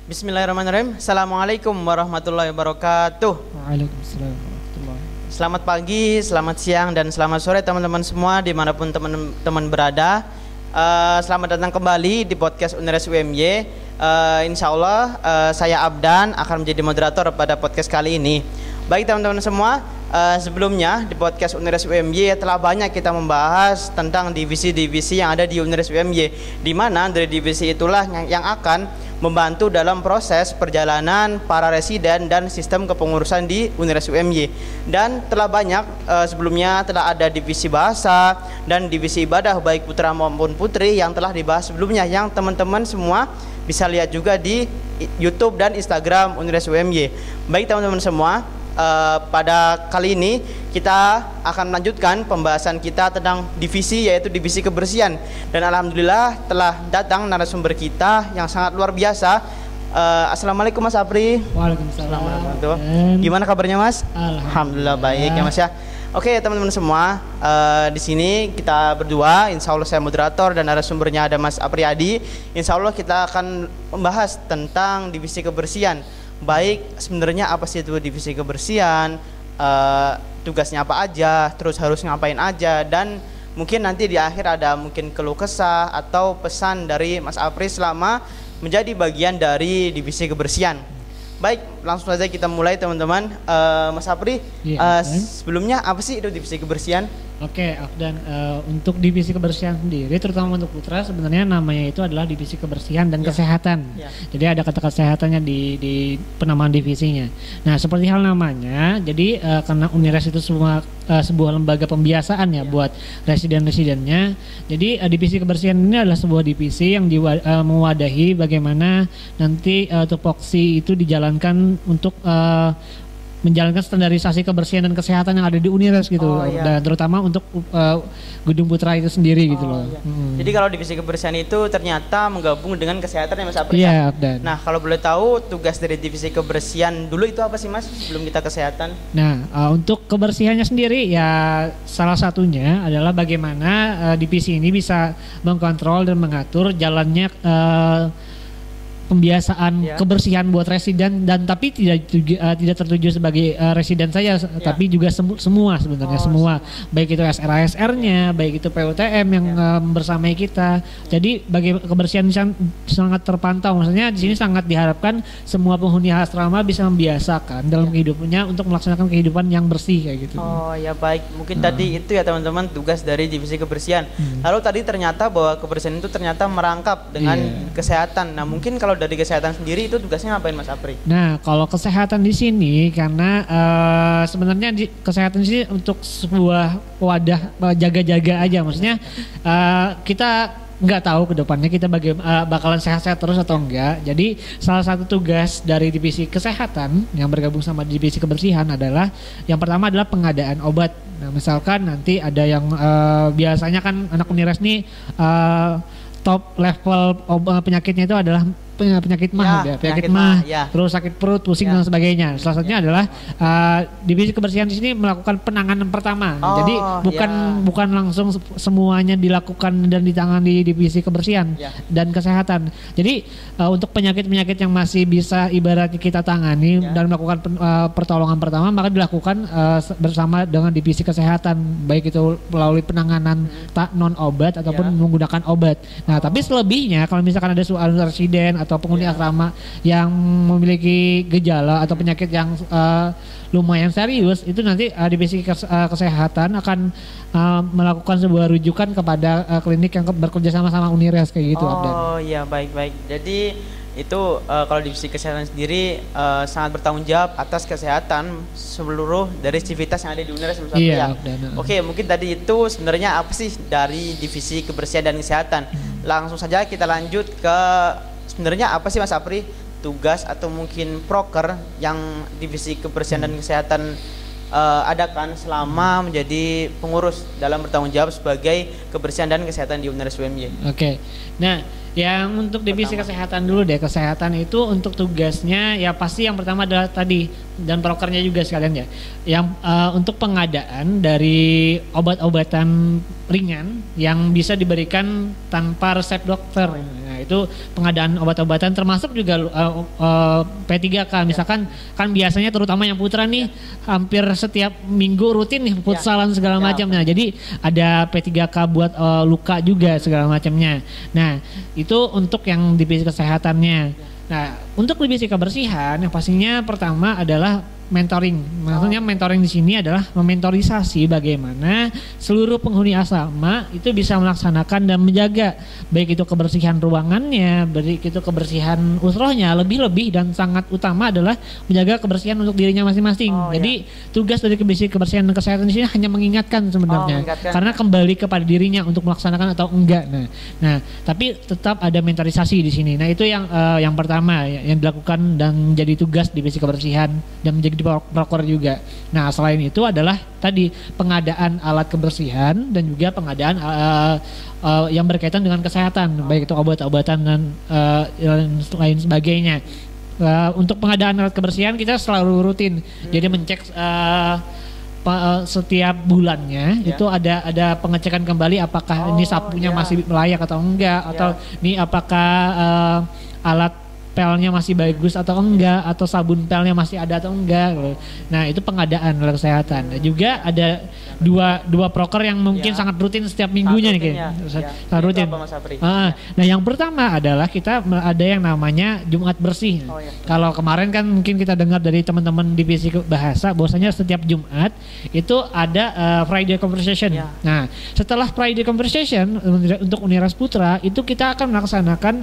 Bismillahirrahmanirrahim. Assalamualaikum warahmatullahi wabarakatuh. Waalaikumsalam warahmatullahi. Selamat pagi, selamat siang, dan selamat sore teman-teman semua dimanapun teman-teman berada. Selamat datang kembali di podcast Unires UMY. Insya Allah saya Abdan akan menjadi moderator pada podcast kali ini. Baik teman-teman semua, sebelumnya di podcast Unires UMY telah banyak kita membahas tentang divisi-divisi yang ada di Unires UMY, di mana dari divisi itulah yang akan membantu dalam proses perjalanan para residen dan sistem kepengurusan di Unires UMY. Dan telah banyak sebelumnya telah ada divisi bahasa dan divisi ibadah baik putra maupun putri yang telah dibahas sebelumnya, yang teman-teman semua bisa lihat juga di YouTube dan Instagram Unires UMY. Baik teman-teman semua, pada kali ini kita akan melanjutkan pembahasan kita tentang divisi, yaitu divisi kebersihan. Dan alhamdulillah telah datang narasumber kita yang sangat luar biasa. Assalamualaikum Mas Apri. Waalaikumsalam. Gimana kabarnya Mas? Alhamdulillah Baik ya Mas ya. Oke teman-teman semua, di sini kita berdua, insya Allah saya moderator dan narasumbernya ada Mas Apriyadi. Insya Allah kita akan membahas tentang divisi kebersihan. Baik, sebenarnya apa sih itu divisi kebersihan, tugasnya apa aja, terus harus ngapain aja, dan mungkin nanti di akhir ada mungkin keluh kesah atau pesan dari Mas Apri selama menjadi bagian dari divisi kebersihan. Baik, langsung saja kita mulai teman-teman. Mas Apri, sebelumnya apa sih itu divisi kebersihan? Oke, dan untuk divisi kebersihan sendiri, terutama untuk putra, sebenarnya namanya itu adalah divisi kebersihan dan kesehatan. Jadi ada kata kesehatannya di penamaan divisinya. Nah, seperti hal namanya, jadi karena Unires itu sebuah lembaga pembiasaan ya buat residen-residennya. Jadi divisi kebersihan ini adalah sebuah divisi yang mewadahi bagaimana nanti tupoksi itu dijalankan untuk menjalankan standarisasi kebersihan dan kesehatan yang ada di Unires gitu, dan terutama untuk Gedung Putra itu sendiri gitu loh. Jadi kalau divisi kebersihan itu ternyata menggabung dengan kesehatan ya Mas Apri. Iya. Nah kalau boleh tahu tugas dari divisi kebersihan dulu itu apa sih Mas, sebelum kita kesehatan? Nah untuk kebersihannya sendiri ya salah satunya adalah bagaimana divisi ini bisa mengkontrol dan mengatur jalannya pembiasaan kebersihan buat residen, dan tapi tidak tertuju sebagai residen saja, tapi juga semua sebenarnya semua, baik itu SR-ASR-nya, baik itu PUTM yang bersamai kita. Jadi bagi kebersihan sangat terpantau. Maksudnya di sini sangat diharapkan semua penghuni asrama bisa membiasakan dalam kehidupannya untuk melaksanakan kehidupan yang bersih kayak gitu. Oh ya baik, mungkin tadi itu ya teman-teman tugas dari divisi kebersihan. Lalu tadi ternyata bahwa kebersihan itu ternyata merangkap dengan kesehatan. Nah mungkin kalau dari kesehatan sendiri itu tugasnya ngapain Mas Apri? Nah kalau kesehatan di sini karena sebenarnya kesehatan di sini untuk sebuah wadah jaga-jaga aja, maksudnya kita nggak tahu ke depannya kita bakalan sehat-sehat terus atau enggak. Jadi salah satu tugas dari divisi kesehatan yang bergabung sama divisi kebersihan adalah yang pertama adalah pengadaan obat. Nah misalkan nanti ada yang biasanya kan anak Unires nih top level penyakitnya itu adalah penyakit mah, penyakit mah, terus sakit perut, pusing dan sebagainya. Salah satunya adalah divisi kebersihan di sini melakukan penanganan pertama. Jadi bukan langsung semuanya dilakukan dan ditangani di divisi kebersihan dan kesehatan. Jadi untuk penyakit-penyakit yang masih bisa ibaratnya kita tangani dan melakukan pertolongan pertama, maka dilakukan bersama dengan divisi kesehatan, baik itu melalui penanganan non obat ataupun menggunakan obat. Nah, tapi selebihnya kalau misalkan ada soal residen atau penghuni asrama yang memiliki gejala atau penyakit yang lumayan serius, itu nanti divisi kesehatan akan melakukan sebuah rujukan kepada klinik yang bekerja sama Unires kayak gitu. Oh iya baik. Jadi itu kalau divisi kesehatan sendiri sangat bertanggung jawab atas kesehatan seluruh dari aktivitas yang ada di Unires. Oke, mungkin tadi itu sebenarnya apa sih dari divisi kebersihan dan kesehatan. Langsung saja kita lanjut ke sebenarnya apa sih Mas Apri tugas atau mungkin proker yang divisi kebersihan dan kesehatan adakan selama menjadi pengurus dalam bertanggung jawab sebagai kebersihan dan kesehatan di Unires UMY. Oke. Nah, yang untuk divisi kesehatan dulu deh. Kesehatan itu untuk tugasnya ya pasti yang pertama adalah tadi, dan prokernya juga sekalian ya. Yang untuk pengadaan dari obat-obatan ringan yang bisa diberikan tanpa resep dokter. Nah, Nah itu pengadaan obat-obatan termasuk juga P3K misalkan kan biasanya terutama yang putra nih hampir setiap minggu rutin nih futsalan segala macamnya. Jadi ada P3K buat luka juga segala macamnya. Nah itu untuk yang divisi kesehatannya. Nah untuk divisi kebersihan yang pastinya pertama adalah mentoring. Maksudnya mentoring di sini adalah mementorisasi bagaimana seluruh penghuni asrama itu bisa melaksanakan dan menjaga baik itu kebersihan ruangannya, baik itu kebersihan usrohnya, lebih-lebih dan sangat utama adalah menjaga kebersihan untuk dirinya masing-masing. Jadi tugas dari divisi kebersihan dan kesehatan di sini hanya mengingatkan sebenarnya, karena kembali kepada dirinya untuk melaksanakan atau enggak. Nah, tapi tetap ada mentorisasi di sini. Nah itu yang pertama yang dilakukan dan jadi tugas divisi kebersihan dan menjadi di proker juga. Nah selain itu adalah tadi pengadaan alat kebersihan dan juga pengadaan yang berkaitan dengan kesehatan, baik itu obat-obatan dan lain sebagainya. Untuk pengadaan alat kebersihan kita selalu rutin, jadi mencek setiap bulannya itu ada pengecekan kembali apakah ini sapunya masih layak atau enggak, atau ini apakah alat pelnya masih bagus atau enggak, atau sabun pelnya masih ada atau enggak. Nah itu pengadaan alat kesehatan. Dan juga ada dua proker yang mungkin sangat rutin setiap minggunya nih sangat rutin. Nah yang pertama adalah kita ada yang namanya Jumat Bersih. Kalau kemarin kan mungkin kita dengar dari teman-teman divisi bahasa bahwasanya setiap Jumat itu ada Friday Conversation. Nah setelah Friday Conversation untuk Uniras Putra itu kita akan melaksanakan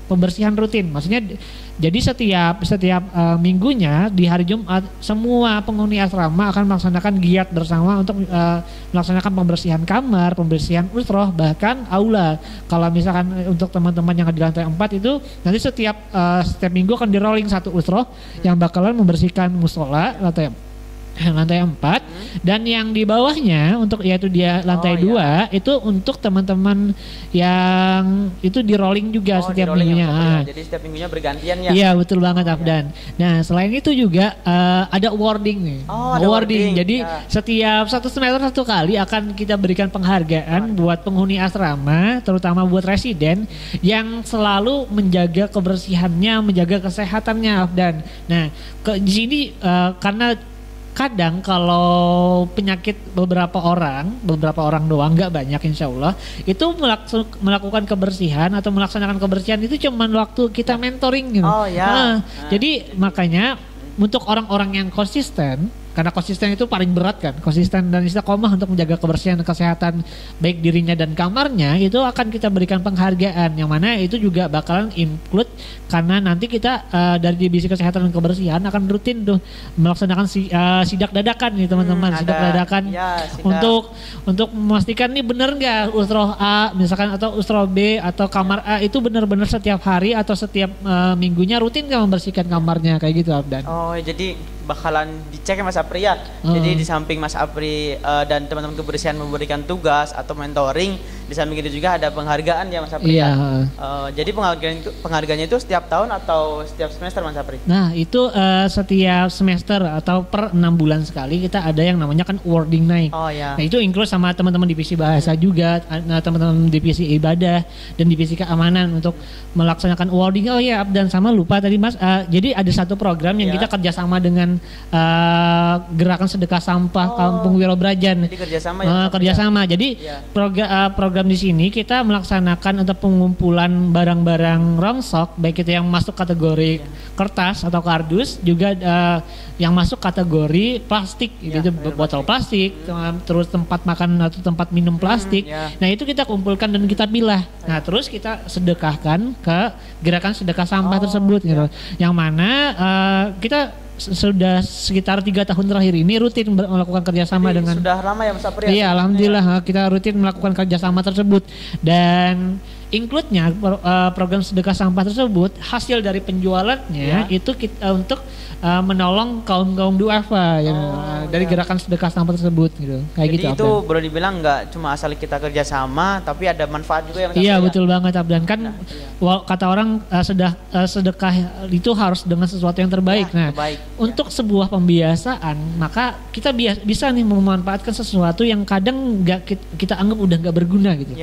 pembersihan rutin. Maksudnya jadi setiap minggunya di hari Jumat semua penghuni asrama akan melaksanakan giat bersama untuk melaksanakan pembersihan kamar, pembersihan usroh, bahkan aula. Kalau misalkan untuk teman-teman yang di lantai 4 itu nanti setiap minggu akan di rolling satu usroh yang bakalan membersihkan musola lantai 4 dan yang di bawahnya untuk yaitu dia lantai 2 itu untuk teman-teman yang itu di rolling juga setiap minggunya. Jadi setiap minggunya bergantian ya. Iya betul banget Afdan. Nah selain itu juga ada awarding nih. Awarding. Jadi setiap satu semester satu kali akan kita berikan penghargaan buat penghuni asrama, terutama buat residen yang selalu menjaga kebersihannya, menjaga kesehatannya Afdan. Nah di sini karena kadang kalau penyakit beberapa orang doang, nggak banyak insya Allah, itu melakukan kebersihan atau melaksanakan kebersihan itu cuman waktu kita mentoring gitu. Jadi makanya untuk orang-orang yang konsisten, karena konsisten itu paling berat kan, konsisten dan istiqomah untuk menjaga kebersihan dan kesehatan baik dirinya dan kamarnya, itu akan kita berikan penghargaan yang mana itu juga bakalan include karena nanti kita dari divisi kesehatan dan kebersihan akan rutin tuh melaksanakan sidak dadakan nih teman-teman, sidak dadakan untuk memastikan nih bener nggak usroh A misalkan atau usroh B atau kamar A itu benar-benar setiap hari atau setiap minggunya rutin nggak membersihkan kamarnya kayak gitu Abdan. Jadi bakalan dicek ya Mas Apri ya. Jadi di samping Mas Apri dan teman-teman kebersihan memberikan tugas atau mentoring, di samping itu juga ada penghargaan ya Mas Apri. Jadi penghargaannya itu setiap tahun atau setiap semester Mas Apri? Nah itu setiap semester atau per 6 bulan sekali kita ada yang namanya kan awarding night. Nah itu include sama teman-teman divisi bahasa juga, teman-teman divisi ibadah dan divisi keamanan untuk melaksanakan awarding. Dan sama lupa tadi Mas, jadi ada satu program yang kita kerjasama dengan gerakan sedekah sampah Kampung Wirobrajan. Jadi kerjasama kerjasama. Jadi program di sini kita melaksanakan untuk pengumpulan barang-barang rongsok, baik itu yang masuk kategori kertas atau kardus, juga yang masuk kategori plastik, gitu, botol plastik, terus tempat makan atau tempat minum plastik. Nah itu kita kumpulkan dan kita pilah. Nah terus kita sedekahkan ke gerakan sedekah sampah tersebut, gitu. Yang mana kita sudah sekitar 3 tahun terakhir ini rutin melakukan kerjasama dengan. Sudah lama ya Mas Apri? Iya, alhamdulillah kita rutin melakukan kerjasama tersebut dan include-nya program sedekah sampah tersebut hasil dari penjualannya itu kita untuk menolong kaum duafa dari gerakan sedekah sampah tersebut gitu. Kayak jadi gitu. Jadi itu boleh dibilang nggak cuma asal kita kerjasama, tapi ada manfaat juga yang. Iya betul banget Abdan, kan kata orang sedekah itu harus dengan sesuatu yang terbaik. Untuk sebuah pembiasaan maka kita bisa nih memanfaatkan sesuatu yang kadang nggak kita anggap udah nggak berguna gitu.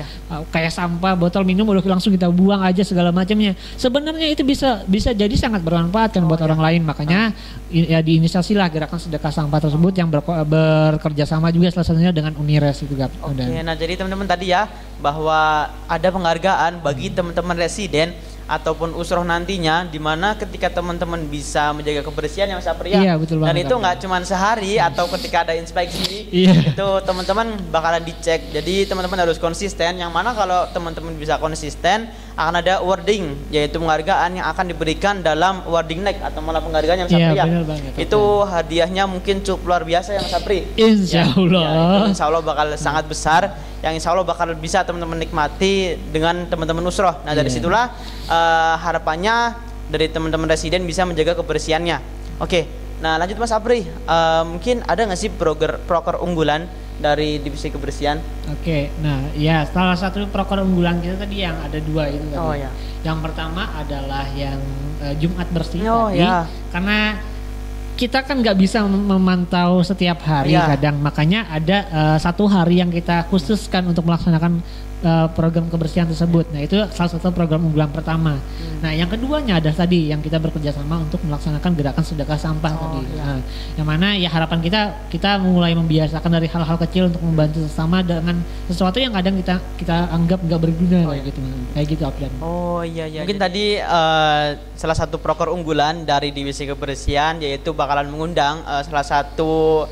Kayak sampah, botol minum minum udah langsung kita buang aja segala macamnya. Sebenarnya itu bisa jadi sangat bermanfaat kan buat orang lain. Makanya ya diinisiasilah gerakan sedekah sampah tersebut yang bekerja sama juga salah satunya dengan Unires itu Gap. Oke, nah jadi teman-teman tadi ya bahwa ada penghargaan bagi teman-teman residen ataupun usroh nantinya, di mana ketika teman-teman bisa menjaga kebersihan yang Mas Apri ya. Iya, betul banget. Dan itu nggak cuma sehari atau ketika ada inspeksi, itu teman-teman bakalan dicek. Jadi teman-teman harus konsisten. Yang mana kalau teman-teman bisa konsisten, akan ada awarding, yaitu penghargaan yang akan diberikan dalam awarding night atau malah penghargaan yang Mas Apri ya. Itu hadiahnya mungkin cukup luar biasa ya Mas Apri. Insya Allah. Ya, insya Allah bakal sangat besar, yang insya Allah bakal bisa teman-teman nikmati dengan teman-teman usroh. Nah dari situlah harapannya dari teman-teman residen bisa menjaga kebersihannya. Oke, nah lanjut Mas Apri, mungkin ada nggak sih proker unggulan dari divisi kebersihan? Oke, nah ya salah satu proker unggulan kita tadi yang ada 2 itu tadi. Oh ya. Yang pertama adalah yang Jumat bersih tadi, karena kita kan nggak bisa memantau setiap hari kadang, makanya ada 1 hari yang kita khususkan untuk melaksanakan program kebersihan tersebut. Nah itu salah satu program unggulan pertama. Nah yang keduanya ada tadi yang kita bekerja sama untuk melaksanakan gerakan sedekah sampah tadi. Nah, yang mana ya harapan kita mulai membiasakan dari hal-hal kecil untuk membantu sesama dengan sesuatu yang kadang kita anggap nggak berguna kayak gitu Abdan. Oh iya. Mungkin tadi salah satu proker unggulan dari divisi kebersihan yaitu bakalan mengundang salah satu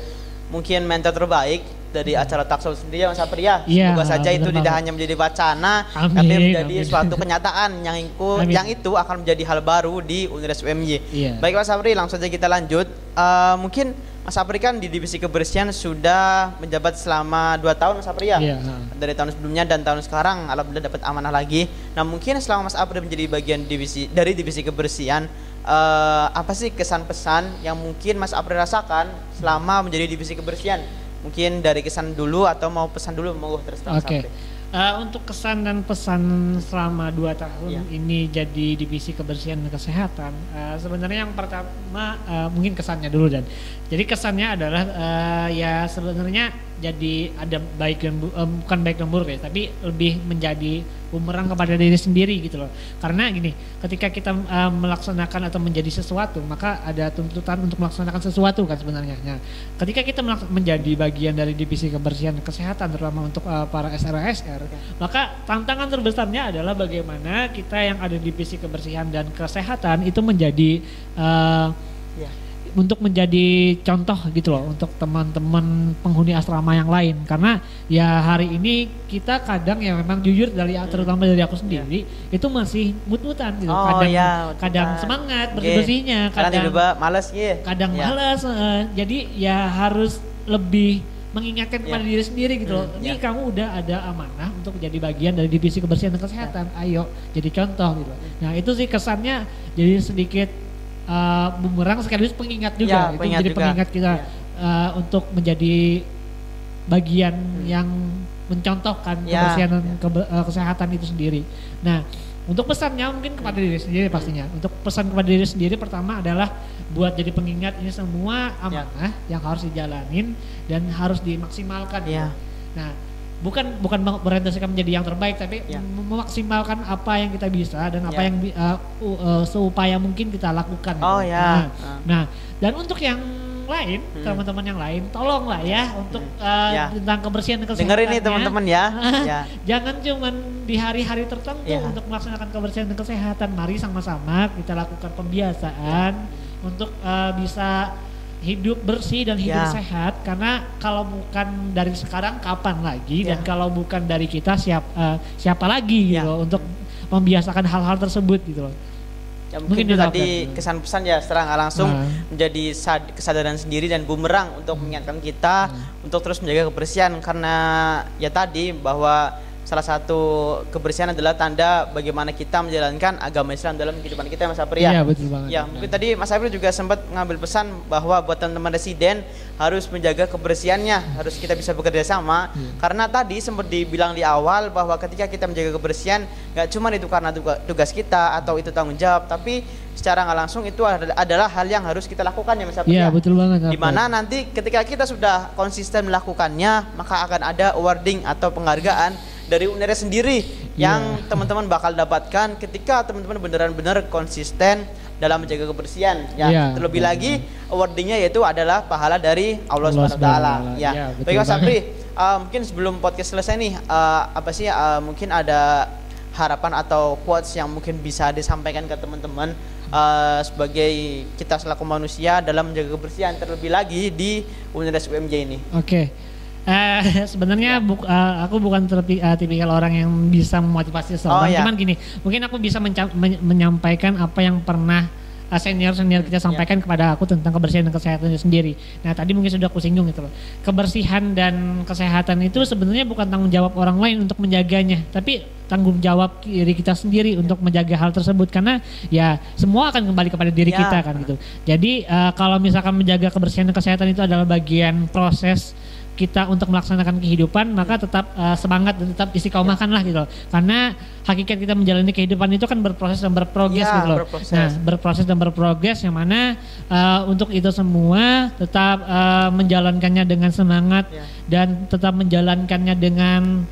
mungkin mentor terbaik dari acara Taksel sendiri Mas Apri ya. Semoga saja itu tidak hanya menjadi wacana, tapi menjadi suatu kenyataan yang itu akan menjadi hal baru di Unires UMY. Baik Mas Apri, langsung saja kita lanjut. Mungkin Mas Apri kan di divisi kebersihan sudah menjabat selama 2 tahun Mas Apri ya. Dari tahun sebelumnya dan tahun sekarang alhamdulillah dapat amanah lagi. Nah mungkin selama Mas Apri menjadi bagian dari divisi kebersihan, apa sih kesan pesan yang mungkin Mas Apri rasakan selama menjadi divisi kebersihan? Mungkin dari kesan dulu atau mau pesan dulu, mau terus terang. Oke. Untuk kesan dan pesan selama 2 tahun ini jadi divisi kebersihan dan kesehatan, sebenarnya yang pertama mungkin kesannya dulu dan jadi kesannya adalah ya sebenarnya jadi ada baik dan bukan baik dan buruk ya, tapi lebih menjadi bumerang kepada diri sendiri gitu loh. Karena gini, ketika kita melaksanakan atau menjadi sesuatu, maka ada tuntutan untuk melaksanakan sesuatu kan sebenarnya. Nah, ketika kita menjadi bagian dari divisi kebersihan dan kesehatan, terutama untuk para SRSR, maka tantangan terbesarnya adalah bagaimana kita yang ada di divisi kebersihan dan kesehatan itu menjadi untuk menjadi contoh gitu loh untuk teman-teman penghuni asrama yang lain. Karena ya hari ini kita kadang ya memang jujur terutama dari aku sendiri itu masih mut-mutan gitu. Kadang semangat bersih-bersihnya, kadang malas malas. Jadi ya harus lebih mengingatkan kepada diri sendiri gitu loh. Ini kamu udah ada amanah untuk jadi bagian dari divisi kebersihan dan kesehatan. Ayo jadi contoh gitu. Nah, itu sih kesannya jadi sedikit bumerang sekaligus pengingat juga. Itu menjadi pengingat kita untuk menjadi bagian yang mencontohkan kebersihan dan kesehatan itu sendiri. Nah, untuk pesannya mungkin kepada diri sendiri pastinya. Untuk pesan kepada diri sendiri pertama adalah buat jadi pengingat ini semua amanah yang harus dijalanin dan harus dimaksimalkan. Nah, bukan berorientasikan menjadi yang terbaik, tapi memaksimalkan apa yang kita bisa dan apa yang seupaya mungkin kita lakukan. Nah, dan untuk yang lain, teman-teman yang lain, tolonglah ya untuk tentang kebersihan dan kesehatan. Dengerin nih teman-teman ya. Jangan cuman di hari-hari tertentu untuk melaksanakan kebersihan dan kesehatan. Mari sama-sama kita lakukan pembiasaan untuk bisa hidup bersih dan hidup sehat, karena kalau bukan dari sekarang kapan lagi dan kalau bukan dari kita siapa lagi gitu untuk membiasakan hal-hal tersebut gitu loh. Ya, mungkin itu tadi kesan pesan ya secara nggak langsung menjadi kesadaran sendiri dan bumerang untuk mengingatkan kita untuk terus menjaga kebersihan, karena ya tadi bahwa salah satu kebersihan adalah tanda bagaimana kita menjalankan agama Islam dalam kehidupan kita, Mas Apri ya. Iya, betul banget. Ya, mungkin tadi Mas Apri juga sempat ngambil pesan bahwa buat teman-teman residen harus menjaga kebersihannya, harus kita bisa bekerja sama. Karena tadi sempat dibilang di awal bahwa ketika kita menjaga kebersihan nggak cuma itu karena tugas kita atau itu tanggung jawab, tapi secara nggak langsung itu adalah hal yang harus kita lakukan ya, Mas Apri. Iya, betul banget. Dimana nanti ketika kita sudah konsisten melakukannya, maka akan ada awarding atau penghargaan dari Unires sendiri yang teman-teman bakal dapatkan ketika teman-teman benar-benar konsisten dalam menjaga kebersihan. Ya, terlebih lagi wordingnya yaitu adalah pahala dari Allah Subhanahu wa taala. Ya. Baik Mas Sapri, mungkin sebelum podcast selesai nih, apa sih mungkin ada harapan atau quotes yang mungkin bisa disampaikan ke teman-teman sebagai kita selaku manusia dalam menjaga kebersihan, terlebih lagi di Universitas UMJ ini. Oke. Sebenarnya aku bukan tipikal orang yang bisa memotivasi seseorang, cuman gini, mungkin aku bisa menyampaikan apa yang pernah senior kita sampaikan kepada aku tentang kebersihan dan kesehatan itu sendiri. Nah tadi mungkin sudah aku singgung gitu loh. Kebersihan dan kesehatan itu sebenarnya bukan tanggung jawab orang lain untuk menjaganya, tapi tanggung jawab diri kita sendiri untuk menjaga hal tersebut, karena ya semua akan kembali kepada diri kita kan gitu. Jadi kalau misalkan menjaga kebersihan dan kesehatan itu adalah bagian proses kita untuk melaksanakan kehidupan, maka tetap semangat dan tetap istiqomahkan lah gitu loh. Karena hakikat kita menjalani kehidupan itu kan berproses dan berprogres gitu loh. Nah, berproses dan berprogres yang mana untuk itu semua tetap menjalankannya dengan semangat dan tetap menjalankannya dengan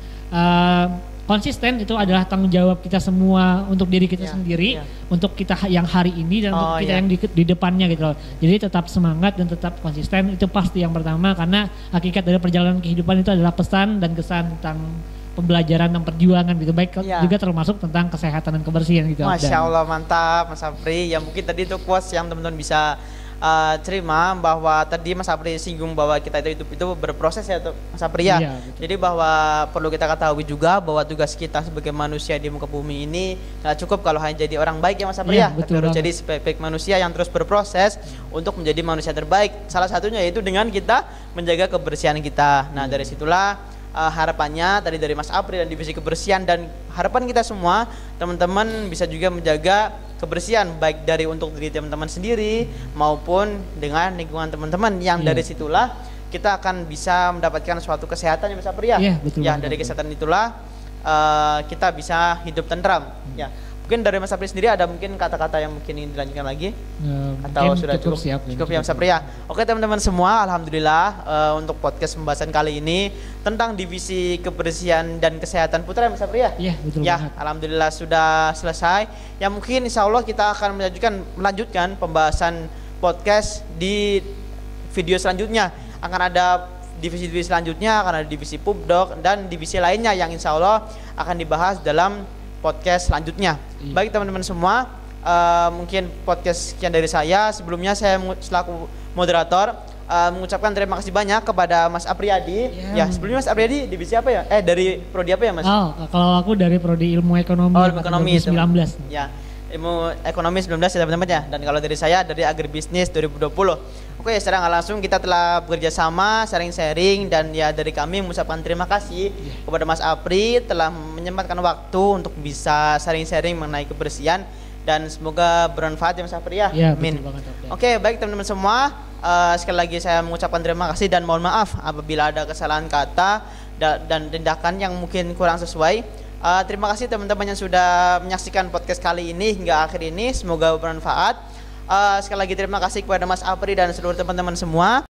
konsisten, itu adalah tanggung jawab kita semua untuk diri kita sendiri, untuk kita yang hari ini dan untuk kita yang di depannya gitu loh. Jadi tetap semangat dan tetap konsisten, itu pasti yang pertama, karena hakikat dari perjalanan kehidupan itu adalah pesan dan kesan tentang pembelajaran dan perjuangan gitu, baik juga termasuk tentang kesehatan dan kebersihan gitu. Masya Allah, mantap Mas Sapri. Ya mungkin tadi itu quotes yang teman-teman bisa terima, bahwa tadi Mas Sapri singgung bahwa kita itu berproses ya Mas Sapri ya. Jadi bahwa perlu kita ketahui juga bahwa tugas kita sebagai manusia di muka bumi ini nggak cukup kalau hanya jadi orang baik ya Mas Sapri ya, tapi harus jadi sebaik manusia yang terus berproses untuk menjadi manusia terbaik. Salah satunya yaitu dengan kita menjaga kebersihan kita. Nah dari situlah harapannya tadi dari Mas Apri dan divisi kebersihan, dan harapan kita semua teman-teman bisa juga menjaga kebersihan baik dari untuk diri teman-teman sendiri maupun dengan lingkungan teman-teman, yang dari situlah kita akan bisa mendapatkan suatu kesehatan ya Mas Apri ya. Dari kesehatan itulah kita bisa hidup tentram. Ya. Mungkin dari Mas Sapri sendiri ada mungkin kata-kata yang mungkin ingin dilanjutkan lagi? Atau sudah cukup ya Mas Sapri ya? Oke teman-teman semua, alhamdulillah untuk podcast pembahasan kali ini tentang divisi kebersihan dan kesehatan putra Mas Sapri ya? Iya, betul ya, banget. Alhamdulillah sudah selesai. Ya mungkin insya Allah kita akan melanjutkan pembahasan podcast di video selanjutnya. Akan ada divisi-divisi selanjutnya, akan ada divisi Pubdoc dan divisi lainnya yang insya Allah akan dibahas dalam podcast selanjutnya. Baik teman-teman semua, mungkin podcast sekian dari saya. Sebelumnya saya selaku moderator mengucapkan terima kasih banyak kepada Mas Apriyadi. Ya, sebelumnya Mas Apriyadi divisi apa ya? Dari prodi apa ya Mas? Kalau aku dari prodi ilmu ekonomi. Ilmu ekonomi 2019. Ya, ilmu ekonomi 19 ya teman-teman ya. Dan kalau dari saya dari agribisnis 2020. Oke, secara nggak langsung kita telah bekerja sama, sharing-sharing, dan ya dari kami mengucapkan terima kasih kepada Mas Apri telah menyempatkan waktu untuk bisa sharing-sharing mengenai kebersihan, dan semoga bermanfaat ya Mas Apri ya. Amin. Oke, baik teman-teman semua, sekali lagi saya mengucapkan terima kasih dan mohon maaf apabila ada kesalahan kata dan tindakan yang mungkin kurang sesuai. Terima kasih teman-teman yang sudah menyaksikan podcast kali ini hingga akhir ini, semoga bermanfaat. Sekali lagi terima kasih kepada Mas Apri dan seluruh teman-teman semua.